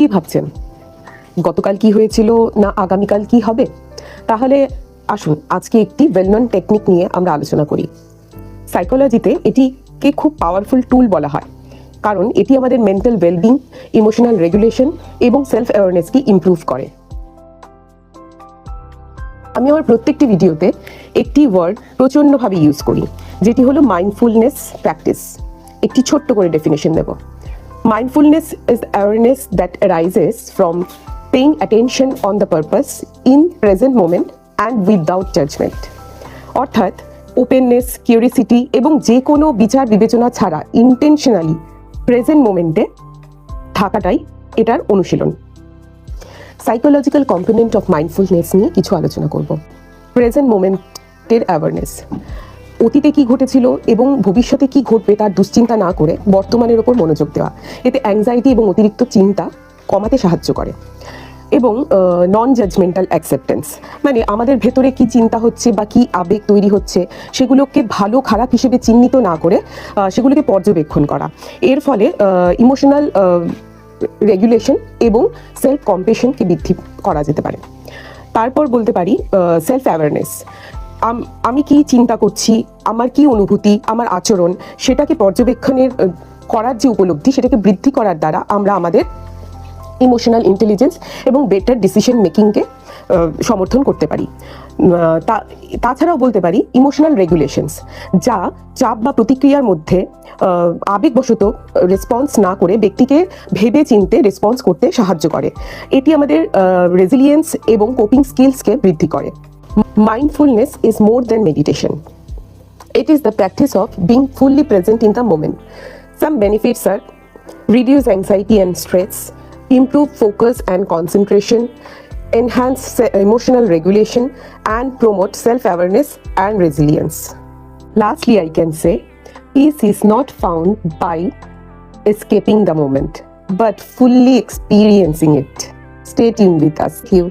কি ভাবছেন? গতকাল কি হয়েছিল না আগামীকাল কি হবে? তাহলে আসুন আজকে একটি ওয়েল নন টেকনিক নিয়ে আমরা আলোচনা করি। সাইকোলজিতে এটিকে খুব পাওয়ারফুল টুল বলা হয়, কারণ এটি আমাদের মেন্টাল ওয়েলবিং, ইমোশনাল রেগুলেশন এবং সেলফ অ্যাওয়ারনেসকে ইমপ্রুভ করে। আমি আমার প্রত্যেকটি ভিডিওতে একটি ওয়ার্ড প্রচণ্ডভাবে ইউজ করি, যেটি হলো মাইন্ডফুলনেস প্র্যাকটিস। একটি ছোট্ট করে ডেফিনেশন দেব। Mindfulness is awareness that arises from paying attention on the purpose in present moment and without judgment. অর্থাৎ ওপেননেস, কিউরিসিটি এবং যে কোনো বিচার বিবেচনা ছাড়া ইন্টেনশনালি প্রেজেন্ট মোমেন্টে থাকাটাই এটার অনুশীলন। সাইকোলজিক্যাল কম্পোনেন্ট অফ মাইন্ডফুলনেস নিয়ে কিছু আলোচনা করব। প্রেজেন্ট মোমেন্টের অ্যাওয়ারনেস, অতীতে কি ঘটেছিল এবং ভবিষ্যতে কি ঘটবে তার দুশ্চিন্তা না করে বর্তমানের ওপর মনোযোগ দেওয়া। এতে অ্যাংজাইটি এবং অতিরিক্ত চিন্তা কমাতে সাহায্য করে। এবং নন জাজমেন্টাল অ্যাকসেপ্টেন্স, মানে আমাদের ভেতরে কি চিন্তা হচ্ছে বা কি আবেগ তৈরি হচ্ছে সেগুলোকে ভালো খারাপ হিসেবে চিহ্নিত না করে সেগুলোকে পর্যবেক্ষণ করা। এর ফলে ইমোশনাল রেগুলেশন এবং সেলফ কম্পেশনকে বৃদ্ধি করা যেতে পারে। তারপর বলতে পারি সেলফ অ্যাওয়ারনেস। আমি কি চিন্তা করছি, আমার কি অনুভূতি, আমার আচরণ, সেটাকে পর্যবেক্ষণের করার যে উপলব্ধি সেটাকে বৃদ্ধি করার দ্বারা আমরা আমাদের ইমোশনাল ইন্টেলিজেন্স এবং বেটার ডিসিশন মেকিংকে সমর্থন করতে পারি। তাছাড়াও বলতে পারি ইমোশনাল রেগুলেশনস, যা চাপ বা প্রতিক্রিয়ার মধ্যে আবেগবশত রেসপন্স না করে ব্যক্তিকে ভেবে চিনতে রেসপন্স করতে সাহায্য করে। এটি আমাদের রেজিলিয়েন্স এবং কোপিং স্কিলসকে বৃদ্ধি করে। Mindfulness is more than meditation. It is the practice of being fully present in the moment. Some benefits are reduce anxiety and stress, improve focus and concentration, enhance emotional regulation, and promote self-awareness and resilience. Lastly, I can say, peace is not found by escaping the moment, but fully experiencing it. Stay tuned with us. Thank you.